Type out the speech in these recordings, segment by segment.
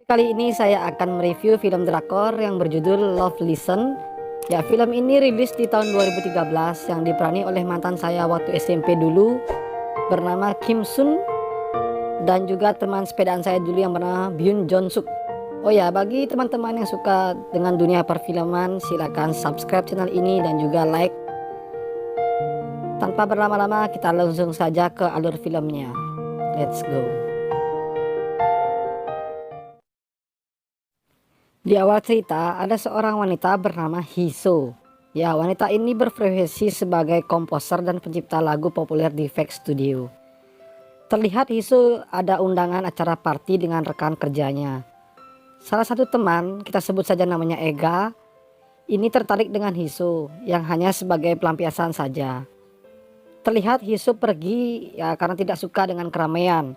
Kali ini saya akan mereview film drakor yang berjudul Love Listen. Ya, film ini rilis di tahun 2013 yang diperani oleh mantan saya waktu SMP dulu bernama Kim Sun, dan juga teman sepedaan saya dulu yang bernama Byun Jon Suk. Oh ya, bagi teman-teman yang suka dengan dunia perfilman, silakan subscribe channel ini dan juga like. Tanpa berlama-lama, kita langsung saja ke alur filmnya. Let's go. Di awal cerita, ada seorang wanita bernama Hiso. Ya, wanita ini berprofesi sebagai komposer dan pencipta lagu populer di Vex Studio. Terlihat Hiso ada undangan acara party dengan rekan kerjanya. Salah satu teman, kita sebut saja namanya Ega, ini tertarik dengan Hiso yang hanya sebagai pelampiasan saja. Terlihat Hiso pergi ya karena tidak suka dengan keramaian.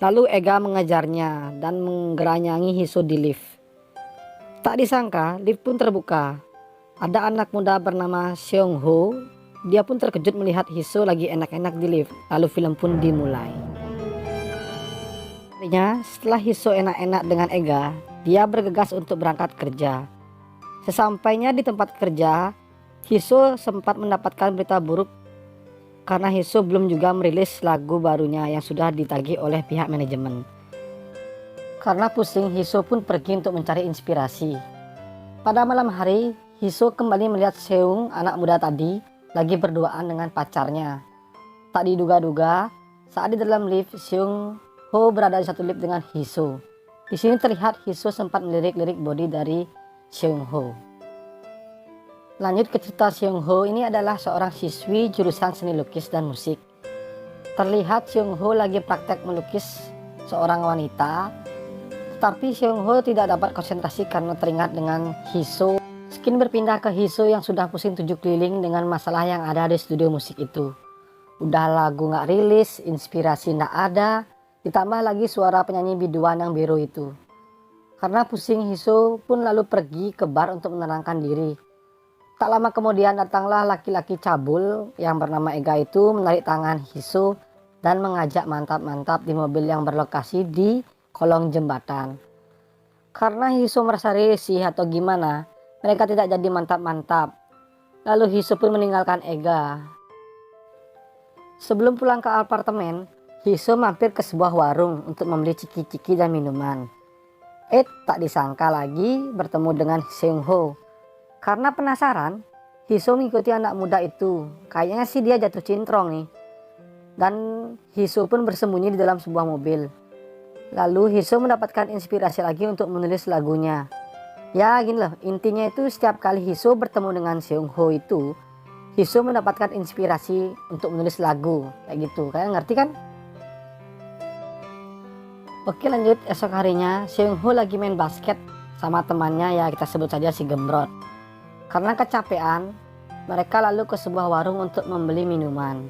Lalu Ega mengejarnya dan menggeranyangi Hiso di lift. Tak disangka, lift pun terbuka. Ada anak muda bernama Seung Ho. Dia pun terkejut melihat Hiso lagi enak-enak di lift. Lalu film pun dimulai. Setelah Hiso enak-enak dengan Ega, dia bergegas untuk berangkat kerja. Sesampainya di tempat kerja, Hiso sempat mendapatkan berita buruk karena Hiso belum juga merilis lagu barunya yang sudah ditagih oleh pihak manajemen. Karena pusing, Hiso pun pergi untuk mencari inspirasi. Pada malam hari, Hiso kembali melihat Seung, anak muda tadi, lagi berduaan dengan pacarnya. Tak diduga-duga, saat di dalam lift, Seung Ho berada di satu lift dengan Hiso. Di sini terlihat Hiso sempat melirik-lirik body dari Seung Ho. Lanjut ke cerita, Seung Ho ini adalah seorang siswi jurusan seni lukis dan musik. Terlihat Seung Ho lagi praktek melukis seorang wanita. Tapi Seung Ho tidak dapat konsentrasi karena teringat dengan Hiso. Skin berpindah ke Hiso yang sudah pusing 7 keliling dengan masalah yang ada di studio musik itu. Udah lagu gak rilis, inspirasi gak ada, ditambah lagi suara penyanyi biduan yang biru itu. Karena pusing, Hiso pun lalu pergi ke bar untuk menenangkan diri. Tak lama kemudian datanglah laki-laki cabul yang bernama Ega itu menarik tangan Hiso dan mengajak mantap-mantap di mobil yang berlokasi di kolong jembatan. Karena Hiso merasa risih atau gimana, mereka tidak jadi mantap-mantap. Lalu Hiso pun meninggalkan Ega. Sebelum pulang ke apartemen, Hiso mampir ke sebuah warung untuk membeli ciki-ciki dan minuman. Tak disangka lagi bertemu dengan Seung Ho. Karena penasaran, Hiso mengikuti anak muda itu. Kayaknya sih dia jatuh cintrong nih. Dan Hiso pun bersembunyi di dalam sebuah mobil. Lalu Hiso mendapatkan inspirasi lagi untuk menulis lagunya. Ya gini loh, intinya itu setiap kali Hiso bertemu dengan Seung Ho itu, Hiso mendapatkan inspirasi untuk menulis lagu. Kayak gitu, kalian ngerti kan? Oke, lanjut. Esok harinya Seung Ho lagi main basket sama temannya, ya kita sebut saja si Gembrot. Karena kecapean, mereka lalu ke sebuah warung untuk membeli minuman.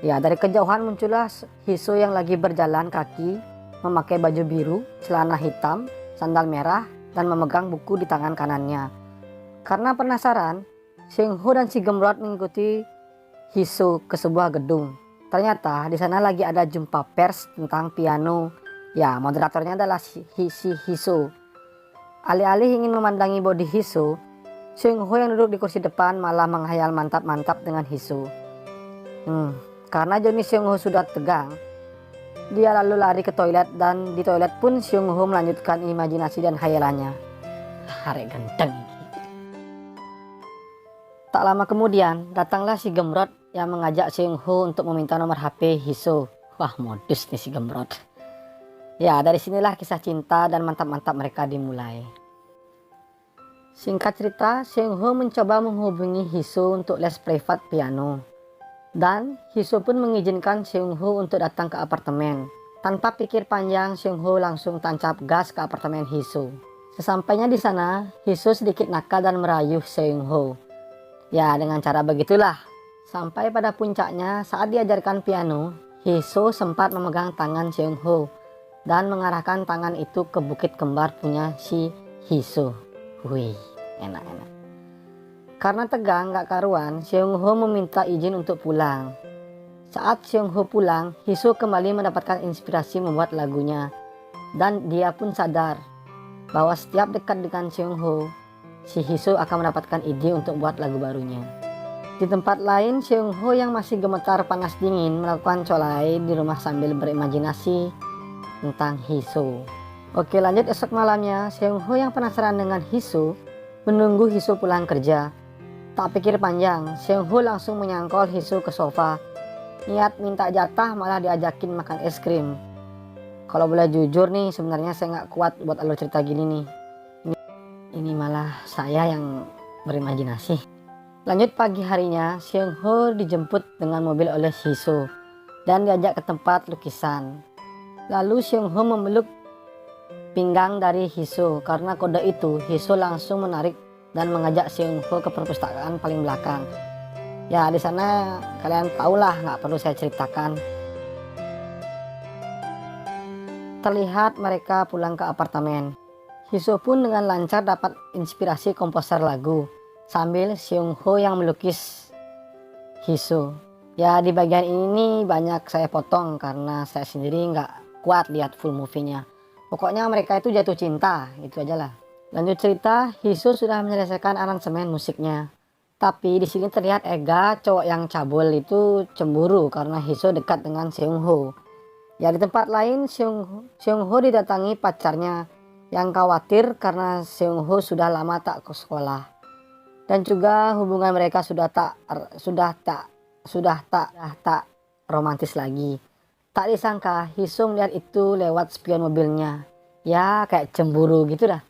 Ya, dari kejauhan muncullah Hiso yang lagi berjalan kaki, memakai baju biru, celana hitam, sandal merah, dan memegang buku di tangan kanannya. Karena penasaran, Seung Ho dan si Gemrot mengikuti Hiso ke sebuah gedung. Ternyata di sana lagi ada jumpa pers tentang piano. Ya, moderatornya adalah si Hiso. Alih-alih ingin memandangi body Hiso, Seung Ho yang duduk di kursi depan malah menghayal mantap-mantap dengan Hiso. Karena Johnny Seung Ho sudah tegang, dia lalu lari ke toilet, dan di toilet pun Seung Ho melanjutkan imajinasi dan khayalannya. Arek ganteng. Tak lama kemudian datanglah si Gemrot yang mengajak Seung Ho untuk meminta nomor HP Hiso. Wah, modus nih si Gemrot. Ya, dari sinilah kisah cinta dan mantap-mantap mereka dimulai. Singkat cerita, Seung Ho mencoba menghubungi Hiso untuk les privat piano. Dan Hiso pun mengizinkan Seung Ho untuk datang ke apartemen. Tanpa pikir panjang, Seung Ho langsung tancap gas ke apartemen Hiso. Sesampainya di sana, Hiso sedikit nakal dan merayu Seung Ho. Ya, dengan cara begitulah. Sampai pada puncaknya, saat diajarkan piano, Hiso sempat memegang tangan Seung Ho dan mengarahkan tangan itu ke bukit kembar punya si Hiso. Wih, enak-enak. Karena tegang gak karuan, Seung Ho meminta izin untuk pulang. Saat Seung Ho pulang, Hiso kembali mendapatkan inspirasi membuat lagunya. Dan dia pun sadar bahwa setiap dekat dengan Seung Ho, si Hiso akan mendapatkan ide untuk buat lagu barunya. Di tempat lain, Seung Ho yang masih gemetar panas dingin melakukan colai di rumah sambil berimajinasi tentang Hiso. Oke, lanjut esok malamnya, Seung Ho yang penasaran dengan Hiso menunggu Hiso pulang kerja. Tak pikir panjang, Seung Ho langsung menyangkol Hiso ke sofa. Niat minta jatah malah diajakin makan es krim. Kalau boleh jujur nih, sebenarnya saya nggak kuat buat alur cerita gini nih. Ini malah saya yang berimajinasi. Lanjut pagi harinya, Seung Ho dijemput dengan mobil oleh Hiso dan diajak ke tempat lukisan. Lalu Seung Ho memeluk pinggang dari Hiso. Karena kode itu, Hiso langsung menarik dan mengajak Seung Ho ke perpustakaan paling belakang. Ya, di sana kalian tahulah, nggak perlu saya ceritakan. Terlihat mereka pulang ke apartemen. Hiso pun dengan lancar dapat inspirasi komposer lagu, sambil Seung Ho yang melukis Hiso. Ya, di bagian ini banyak saya potong karena saya sendiri nggak kuat lihat full movie-nya. Pokoknya mereka itu jatuh cinta, itu aja lah. Lanjut cerita, Hiso sudah menyelesaikan aransemen musiknya. Tapi di sini terlihat Ega, cowok yang cabul itu cemburu karena Hiso dekat dengan Seung Ho. Ya, di tempat lain Seung Ho didatangi pacarnya yang khawatir karena Seung Ho sudah lama tak ke sekolah. Dan juga hubungan mereka sudah tak romantis lagi. Tak disangka Hiso melihat itu lewat spion mobilnya. Ya, kayak cemburu gitu dah.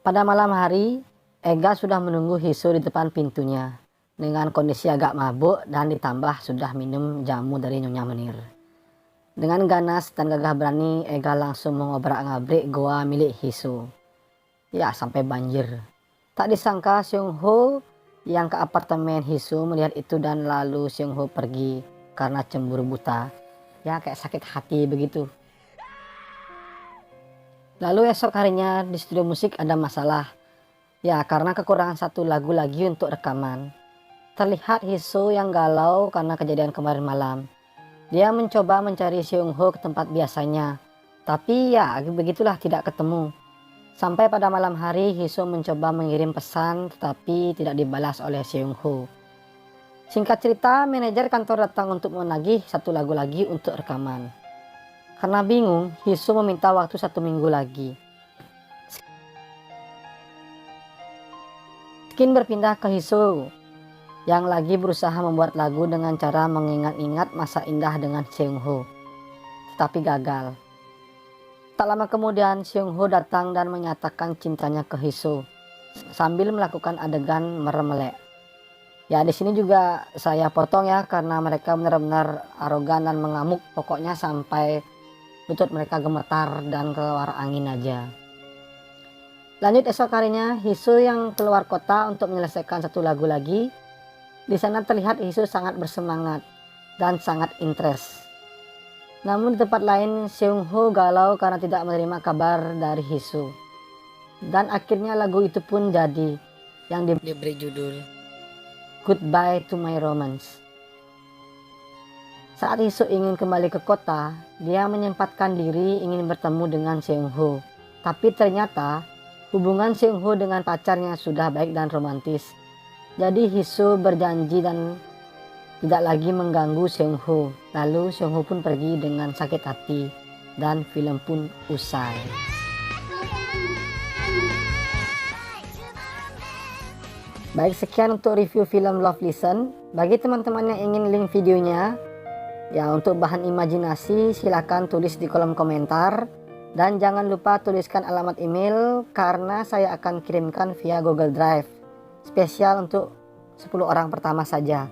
Pada malam hari, Ega sudah menunggu Hiso di depan pintunya dengan kondisi agak mabuk dan ditambah sudah minum jamu dari Nyonya Menir. Dengan ganas dan gagah berani, Ega langsung mengobrak-ngabrik goa milik Hiso. Ya, sampai banjir. Tak disangka Seung Ho yang ke apartemen Hiso melihat itu dan lalu Seung Ho pergi karena cemburu buta. Ya, kayak sakit hati begitu. Lalu esok harinya di studio musik ada masalah. Ya, karena kekurangan satu lagu lagi untuk rekaman. Terlihat Hiso yang galau karena kejadian kemarin malam. Dia mencoba mencari Seung Ho ke tempat biasanya, tapi ya begitulah tidak ketemu. Sampai pada malam hari Hiso mencoba mengirim pesan tetapi tidak dibalas oleh Seung Ho. Singkat cerita, manajer kantor datang untuk menagih satu lagu lagi untuk rekaman. Karena bingung, Hiso meminta waktu 1 minggu lagi. Skin berpindah ke Hiso yang lagi berusaha membuat lagu dengan cara mengingat-ingat masa indah dengan Seung Ho, tetapi gagal. Tak lama kemudian Seung Ho datang dan menyatakan cintanya ke Hiso sambil melakukan adegan meremelek. Ya, di sini juga saya potong ya karena mereka benar-benar arogan dan mengamuk, pokoknya sampai lutut mereka gemetar dan keluar angin aja. Lanjut esok harinya, Hiso yang keluar kota untuk menyelesaikan satu lagu lagi. Di sana terlihat Hiso sangat bersemangat dan sangat interest. Namun di tempat lain Seung Ho galau karena tidak menerima kabar dari Hiso. Dan akhirnya lagu itu pun jadi, yang diberi judul Goodbye to My Romance. Saat Hiso ingin kembali ke kota, dia menyempatkan diri ingin bertemu dengan Seung Ho. Tapi ternyata hubungan Seung Ho dengan pacarnya sudah baik dan romantis. Jadi Hiso berjanji dan tidak lagi mengganggu Seung Ho. Lalu Seung Ho pun pergi dengan sakit hati dan film pun usai. Baik, sekian untuk review film Love Listen. Bagi teman-teman yang ingin link videonya, ya untuk bahan imajinasi silakan tulis di kolom komentar. Dan jangan lupa tuliskan alamat email karena saya akan kirimkan via Google Drive. Spesial untuk 10 orang pertama saja.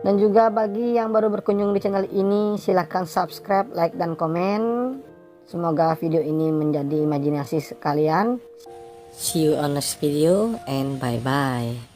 Dan juga bagi yang baru berkunjung di channel ini, silahkan subscribe, like, dan komen. Semoga video ini menjadi imajinasi kalian. See you on next video and bye-bye.